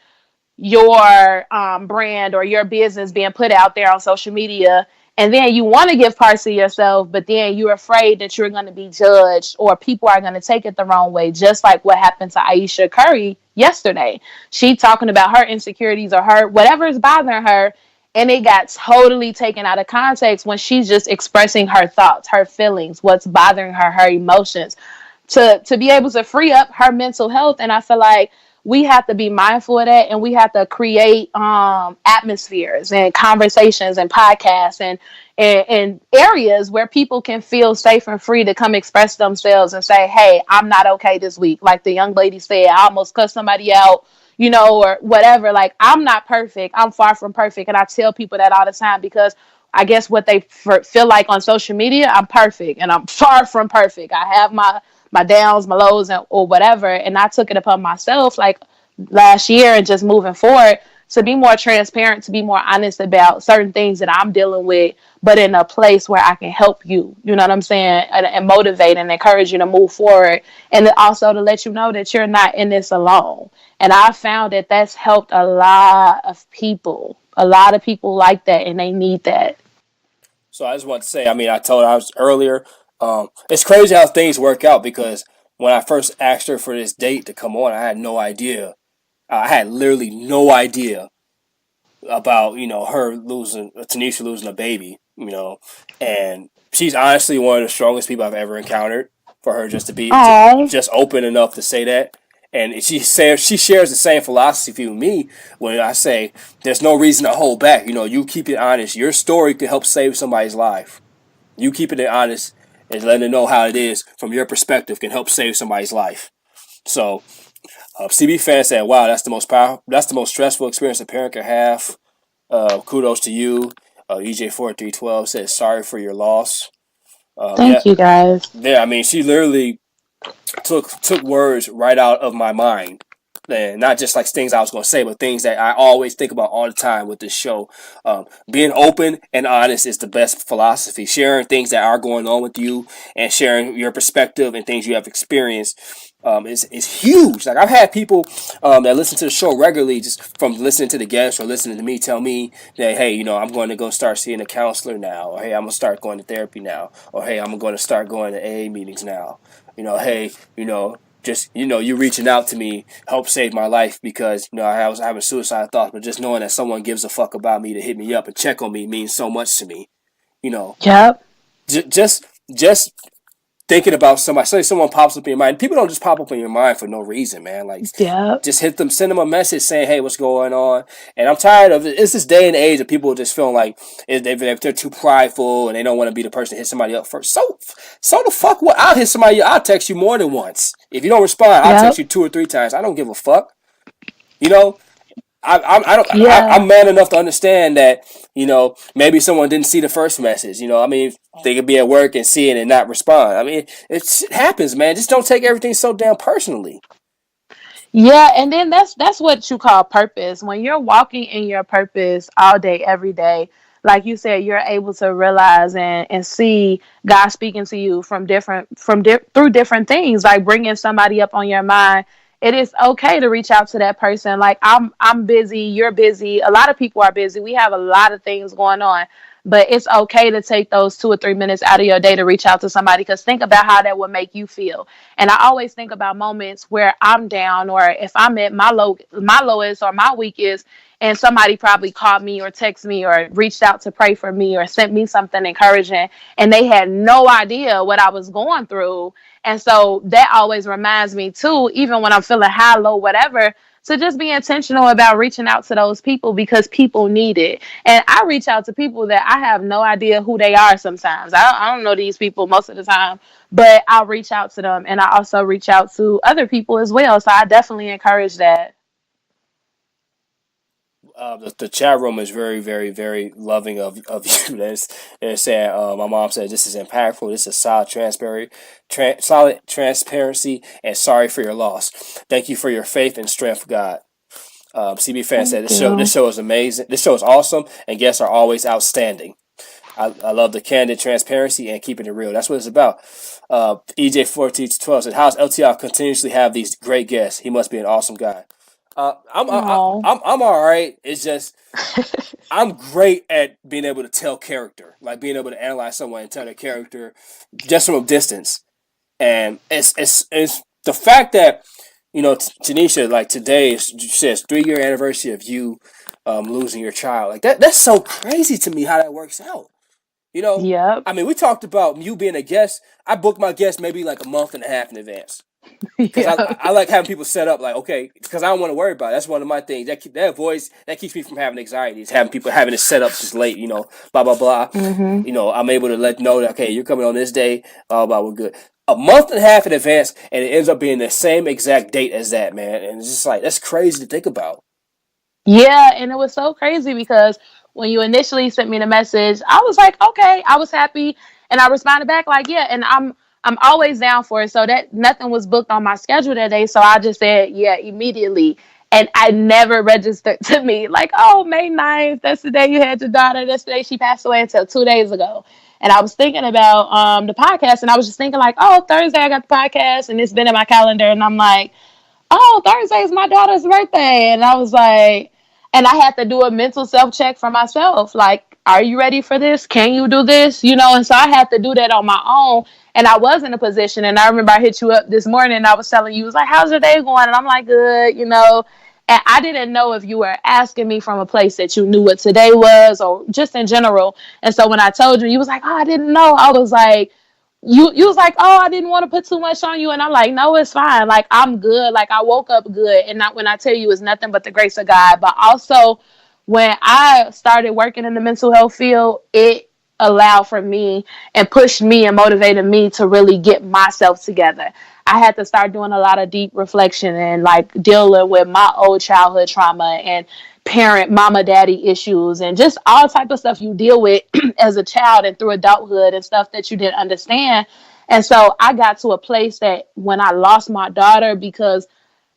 Speaker 2: your brand or your business being put out there on social media, and then you want to give parts of yourself, but then you're afraid that you're going to be judged or people are going to take it the wrong way, just like what happened to Aisha Curry yesterday. She talking about her insecurities or her whatever is bothering her, and it got totally taken out of context when she's just expressing her thoughts, her feelings, what's bothering her, her emotions. to be able to free up her mental health. And I feel like we have to be mindful of that, and we have to create atmospheres and conversations and podcasts and areas where people can feel safe and free to come express themselves and say, hey, I'm not okay this week. Like the young lady said, I almost cussed somebody out, or whatever. Like, I'm not perfect. I'm far from perfect. And I tell people that all the time, because I guess what they feel like on social media, I'm perfect, and I'm far from perfect. I have my downs, my lows, or whatever. And I took it upon myself, like last year and just moving forward, to be more transparent, to be more honest about certain things that I'm dealing with, but in a place where I can help you. You know what I'm saying? And motivate and encourage you to move forward. And also to let you know that you're not in this alone. And I found that that's helped a lot of people. A lot of people like that, and they need that.
Speaker 1: So I just want to say, I mean, I told I was earlier, it's crazy how things work out because when I first asked her for this date to come on, I had no idea. I had literally no idea about her losing Taneisha losing a baby, and she's honestly one of the strongest people I've ever encountered. For her just to be
Speaker 2: Oh,
Speaker 1: just open enough to say that, and she shares the same philosophy with me when I say there's no reason to hold back. You keep it honest. Your story could help save somebody's life. You keeping it honest and letting them know how it is from your perspective can help save somebody's life. So CB fan said, "Wow, that's the most powerful. That's the most stressful experience a parent can have. Kudos to you." EJ4312 says, "Sorry for your loss." Yeah,
Speaker 2: thank you guys.
Speaker 1: yeah. I mean, she literally took words right out of my mind. And not just like things I was going to say, but things that I always think about all the time with this show. Being open and honest is the best philosophy. Sharing things that are going on with you and sharing your perspective and things you have experienced is huge. Like I've had people that listen to the show regularly, just from listening to the guests or listening to me, tell me that, hey, I'm going to go start seeing a counselor now, or hey, I'm going to start going to therapy now, or hey, I'm going to start going to AA meetings now. Hey, just you reaching out to me helped save my life because I was having suicide thoughts, but just knowing that someone gives a fuck about me to hit me up and check on me means so much to me. You know,
Speaker 2: Yep.
Speaker 1: just thinking about somebody. Say someone pops up in your mind. People don't just pop up in your mind for no reason, man. Like
Speaker 2: Yep.
Speaker 1: just hit them, send them a message saying, "Hey, what's going on?" And I'm tired of it. It's this day and age of people just feeling like if they're too prideful and they don't want to be the person to hit somebody up first. So the fuck what? I'll hit somebody. I'll text you more than once. If you don't respond, I'll text
Speaker 2: Yep.
Speaker 1: you 2 or 3 times. I don't give a fuck. You know, I don't
Speaker 2: Yeah.
Speaker 1: I'm man enough to understand that maybe someone didn't see the first message. I mean, they could be at work and see it and not respond. I mean, it happens, man. Just don't take everything so damn personally.
Speaker 2: Yeah, and then that's what you call purpose. When you're walking in your purpose all day, every day, like you said, you're able to realize and see God speaking to you through different things, like bringing somebody up on your mind. It is okay to reach out to that person. Like I'm busy, you're busy. A lot of people are busy. We have a lot of things going on. But it's okay to take those 2 or 3 minutes out of your day to reach out to somebody, because think about how that would make you feel. And I always think about moments where I'm down, or if I'm at my lowest or my weakest, and somebody probably called me or texted me or reached out to pray for me or sent me something encouraging, and they had no idea what I was going through. And so that always reminds me too, even when I'm feeling high, low, whatever, to just be intentional about reaching out to those people, because people need it. And I reach out to people that I have no idea who they are sometimes. I don't know these people most of the time, but I'll reach out to them, and I also reach out to other people as well. So I definitely encourage that.
Speaker 1: The chat room is very, very, very loving of you. They're saying, my mom said, this is impactful. This is solid transparency, and sorry for your loss. Thank you for your faith and strength, God. CB fan said,
Speaker 2: Thank
Speaker 1: this
Speaker 2: you.
Speaker 1: show is amazing. This show is awesome, and guests are always outstanding. I love the candid transparency and keeping it real. That's what it's about. EJ1412 said, "How's LTR continuously have these great guests? He must be an awesome guy."
Speaker 2: Oh,
Speaker 1: I'm all right. It's just I'm great at being able to tell character, like being able to analyze someone and tell their character just from a distance. And it's the fact that Tanisha, like today says 3 year anniversary of you losing your child. Like that's so crazy to me how that works out. You know,
Speaker 2: Yep.
Speaker 1: I mean, we talked about you being a guest. I booked my guest maybe like a month and a half in advance because
Speaker 2: Yep.
Speaker 1: I like having people set up like, okay, because I don't want to worry about it. That's one of my things that avoids that keeps me from having anxiety. Is having people having it set up just late. You know, blah blah blah.
Speaker 2: Mhm.
Speaker 1: You know, I'm able to let know that okay, you're coming on this day. Blah blah. We're good. A month and a half in advance, and it ends up being the same exact date as that, man. And it's just like that's crazy to think about.
Speaker 2: Yeah, and it was so crazy because when you initially sent me the message, I was like, okay, I was happy, and I responded back like, yeah, and I'm always down for it. So that nothing was booked on my schedule that day, so I just said yeah immediately, and I never registered to me like, oh, May 9th, that's the day you had your daughter. That's the day she passed away until 2 days ago. And I was thinking about the podcast, and I was just thinking like, oh, Thursday I got the podcast, and it's been in my calendar, and I'm like, oh, Thursday is my daughter's birthday. And I was like, and I had to do a mental self check for myself. Like, are you ready for this? Can you do this? You know, and so I had to do that on my own. And I was in a position. And I remember I hit you up this morning and I was telling you, it was like, how's your day going? And I'm like, good, you know. And I didn't know if you were asking me from a place that you knew what today was or just in general. And so when I told you, you was like, oh, I didn't know. I was like, you was like, oh, I didn't want to put too much on you, and I'm like, no, it's fine. Like I'm good. Like I woke up good, and not when I tell you it's nothing but the grace of God. But also, when I started working in the mental health field, it allowed for me and pushed me and motivated me to really get myself together. I had to start doing a lot of deep reflection and like dealing with my old childhood trauma and parent mama daddy issues and just all type of stuff you deal with as a child and through adulthood and stuff that you didn't understand. And so I got to a place that when I lost my daughter, because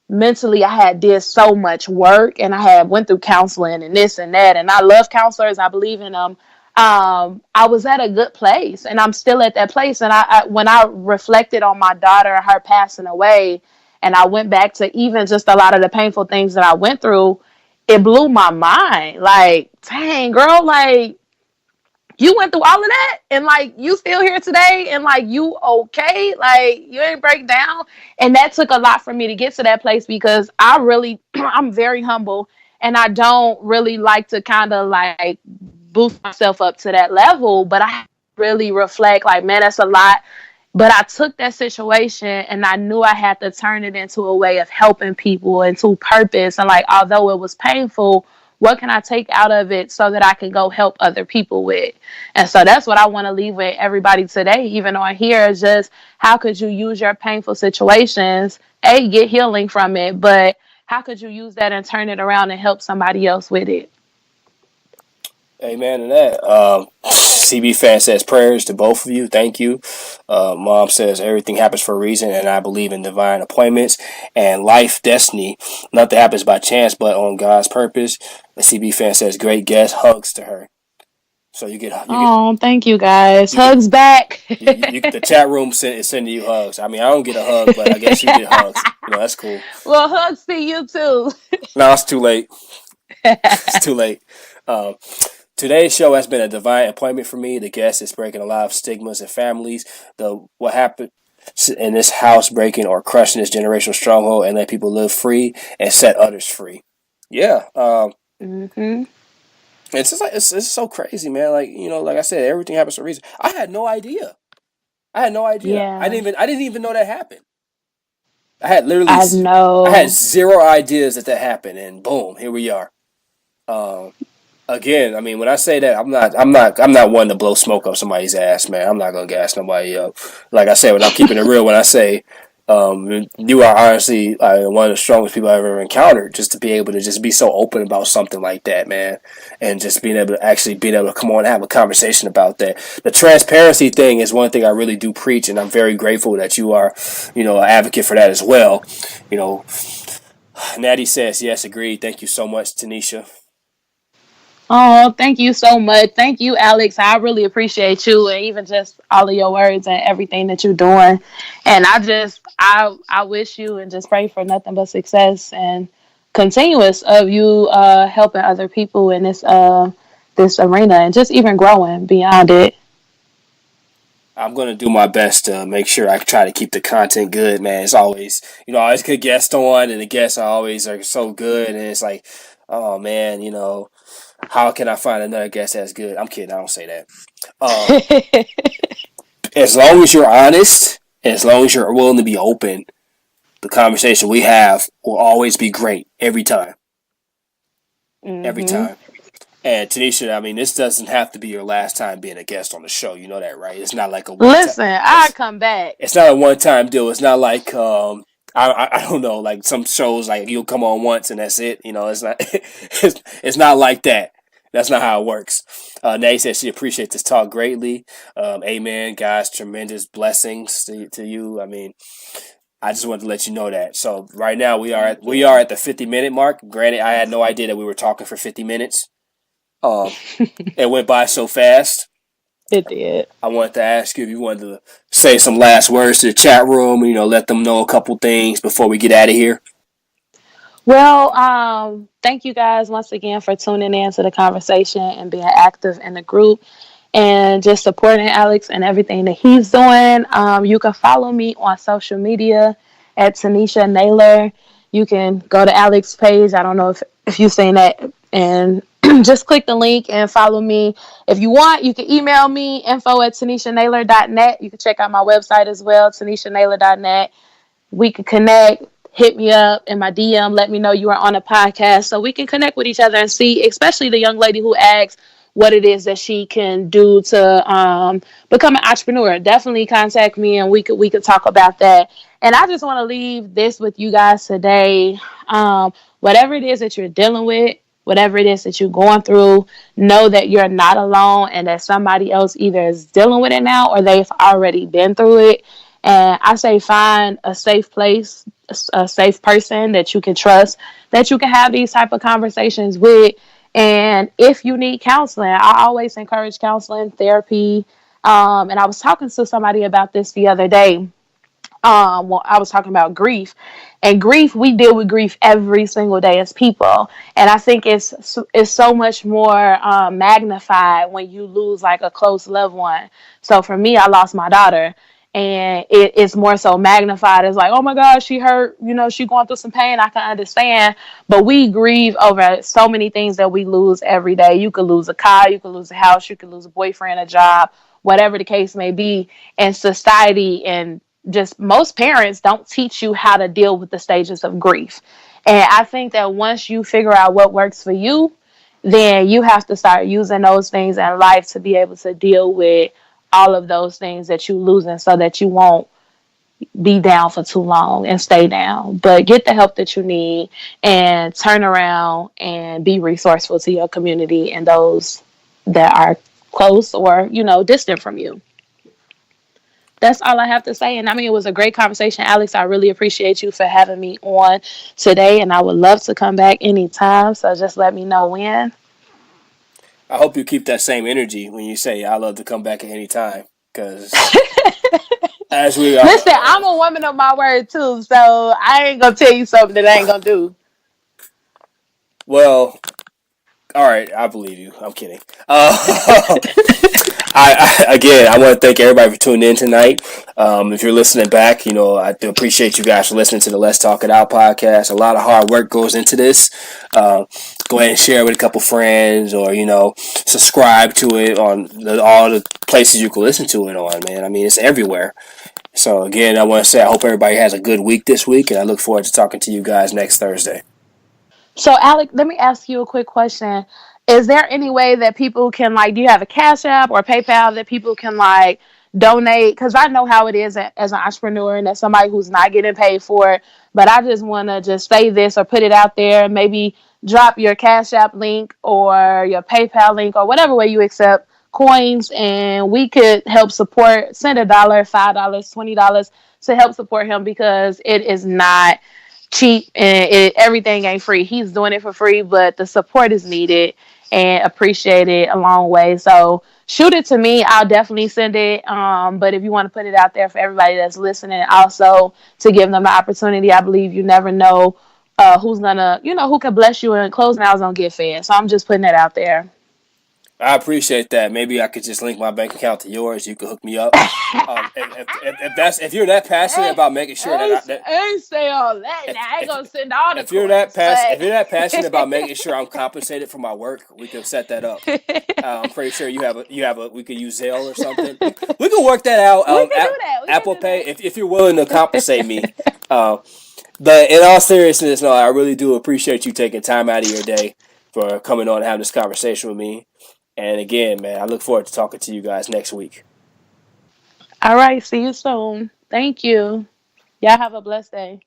Speaker 2: mentally I had did so much work and I had went through counseling and this and that, and I love counselors, I believe in them. I was at a good place and I'm still at that place. And I when I reflected on my daughter, her passing away, and I went back to even just a lot of the painful things that I went through, it blew my mind. Like, dang, girl, like you went through all of that and like you still here today and like you okay, like you ain't break down. And that took a lot for me to get to that place because I really I'm very humble and I don't really like to kind of like boost myself up to that level, but I really reflect like, man, that's a lot. But I took that situation and I knew I had to turn it into a way of helping people, into purpose. And like, although it was painful, what can I take out of it so that I can go help other people with? And so that's what I want to leave with everybody today, even on here, is just how could you use your painful situations, get healing from it, but how could you use that and turn it around and help somebody else with it?
Speaker 1: Amen to that. CB fan says prayers to both of you. Thank you. Mom says everything happens for a reason, and I believe in divine appointments and life destiny. Nothing happens by chance, but on God's purpose. The CB fan says great guest. Hugs to her. So
Speaker 2: Oh, thank you guys.
Speaker 1: you get
Speaker 2: Hugs back.
Speaker 1: the chat room is sending you hugs. I mean, I don't get a hug, but I guess you get hugs. You know, that's cool.
Speaker 2: Well, hugs to you too.
Speaker 1: No, it's too late. It's too late. Um, Today's show has been a divine appointment for me. The guest is breaking a lot of stigmas in families. The what happened in this house breaking or crushing this generational stronghold and let people live free and set others free. Yeah,
Speaker 2: Hmm.
Speaker 1: it's just like it's so crazy, man. Like you know, like I said, everything happens for a reason. I had no idea. I had no idea.
Speaker 2: Yeah,
Speaker 1: I didn't even know that happened. I had literally
Speaker 2: I
Speaker 1: I had
Speaker 2: know.
Speaker 1: zero ideas that happened, and boom, here we are. Um, Again, I mean, when I say that, I'm not one to blow smoke up somebody's ass, man. I'm not gonna gas nobody up. Like I said, when I'm keeping it real, when I say you are honestly one of the strongest people I've ever encountered, just to be able to just be so open about something like that, man, and just being able to come on and have a conversation about that. The transparency thing is one thing I really do preach, and I'm very grateful that you are, you know, an advocate for that as well. You know, Natty says yes, agreed. Thank you so much, Taneisha.
Speaker 2: Oh, thank you so much. Thank you, Alex. I really appreciate you and even just all of your words and everything that you're doing. And I wish you and just pray for nothing but success and continuous of you helping other people in this arena and just even growing beyond it.
Speaker 1: I'm gonna do my best to make sure I try to keep the content good, man. It's always, you know, I always get guests on, and the guests are always so good, and it's like oh man, how can I find another guest that's good? I'm kidding. I don't say that. Um, as long as you're honest, and as long as you're willing to be open, the conversation we have will always be great every time. Every
Speaker 2: Hmm.
Speaker 1: time. And Taneisha, I mean, this doesn't have to be your last time being a guest on the show. You know that, right? It's not like a one time.
Speaker 2: Listen, I come back.
Speaker 1: It's not a one time deal. It's not like I don't know, like some shows like you'll come on once and that's it. It's not it's not like that. That's not how it works. Nay says she appreciates this talk greatly. Amen, guys. Tremendous blessings to you. I mean, I just wanted to let you know that. So right now
Speaker 2: Thank
Speaker 1: we are
Speaker 2: you.
Speaker 1: at the 50-minute mark. Granted, I had no idea that we were talking for 50 minutes. Um, it went by so fast.
Speaker 2: It did.
Speaker 1: I wanted to ask you if you wanted to say some last words to the chat room. Let them know a couple things before we get out of here.
Speaker 2: Well, thank you guys once again for tuning in to the conversation and being active in the group and just supporting Alex and everything that he's doing. You can follow me on social media at Taneisha Naylor. You can go to Alex's page. I don't know if you've seen that. And just click the link and follow me. If you want, you can email me info@TanishaNaylor.net. You can check out my website as well, TanishaNaylor.net. We can connect. Hit me up in my DM. Let me know you are on a podcast so we can connect with each other and see, especially the young lady who asked what it is that she can do to become an entrepreneur. Definitely contact me and we could talk about that. And I just want to leave this with you guys today. Whatever it is that you're dealing with, whatever it is that you're going through, know that you're not alone and that somebody else either is dealing with it now or they've already been through it. And I say find a safe place, a safe person that you can trust, that you can have these type of conversations with. And if you need counseling, I always encourage counseling, therapy. And I was talking to somebody about this the other day. Well, I was talking about grief, and grief, we deal with grief every single day as people, and I think it's so much more magnified when you lose like a close loved one. So for me, I lost my daughter, and it's more so magnified. It's like, oh my god, she hurt, she going through some pain. I can understand, but we grieve over so many things that we lose every day. You could lose a car, you could lose a house, you could lose a boyfriend, a job, whatever the case may be. And society and just most parents don't teach you how to deal with the stages of grief. And I think that once you figure out what works for you, then you have to start using those things in life to be able to deal with all of those things that you losing so that you won't be down for too long and stay down. But get the help that you need and turn around and be resourceful to your community and those that are close or, distant from you. That's all I have to say. And I mean, it was a great conversation, Alex. I really appreciate you for having me on today. And I would love to come back anytime. So just let me know when.
Speaker 1: I hope you keep that same energy when you say I love to come back at any time. Because as we are,
Speaker 2: Listen, I'm a woman of my word too. So I ain't going to tell you something that I ain't going to do.
Speaker 1: well, all right, I believe you. I'm kidding. Again, I want to thank everybody for tuning in tonight. If you're listening back, I do appreciate you guys for listening to the Let's Talk It Out podcast. A lot of hard work goes into this. Go ahead and share it with a couple friends, or subscribe to it on all the places you can listen to it on. Man, I mean, it's everywhere. So again, I want to say I hope everybody has a good week this week, and I look forward to talking to you guys next Thursday.
Speaker 2: So, Alec, let me ask you a quick question. Is there any way that people can, like, do you have a Cash App or PayPal that people can, like, donate? Because I know how it is as an entrepreneur and as somebody who's not getting paid for it. But I just want to just say this or put it out there. Maybe drop your Cash App link or your PayPal link or whatever way you accept coins. And we could help support, send $1, $5, $20 to help support him because it is not cheap and everything ain't free. He's doing it for free, but the support is needed and appreciated a long way. So shoot it to me. I'll definitely send it. But if you want to put it out there for everybody that's listening, also to give them the opportunity, I believe you never know who's gonna, who can bless you and closing out gonna get fed. So I'm just putting it out there.
Speaker 1: I appreciate that. Maybe I could just link my bank account to yours. You could hook me up. If you're that passionate
Speaker 2: I
Speaker 1: about making sure that
Speaker 2: I ain't say all that.
Speaker 1: if
Speaker 2: Now I ain't
Speaker 1: if
Speaker 2: gonna send all the
Speaker 1: if you're that
Speaker 2: coins, but
Speaker 1: passionate about making sure I'm compensated for my work, we can set that up. I'm pretty sure you have a we could use Zelle or something. We can work that out.
Speaker 2: we can do that. We can
Speaker 1: Apple
Speaker 2: do
Speaker 1: Pay
Speaker 2: that.
Speaker 1: if you're willing to compensate me. Uh, but in all seriousness, no, I really do appreciate you taking time out of your day for coming on and having this conversation with me. And again, man, I look forward to talking to you guys next week.
Speaker 2: All right. See you soon. Thank you. Y'all have a blessed day.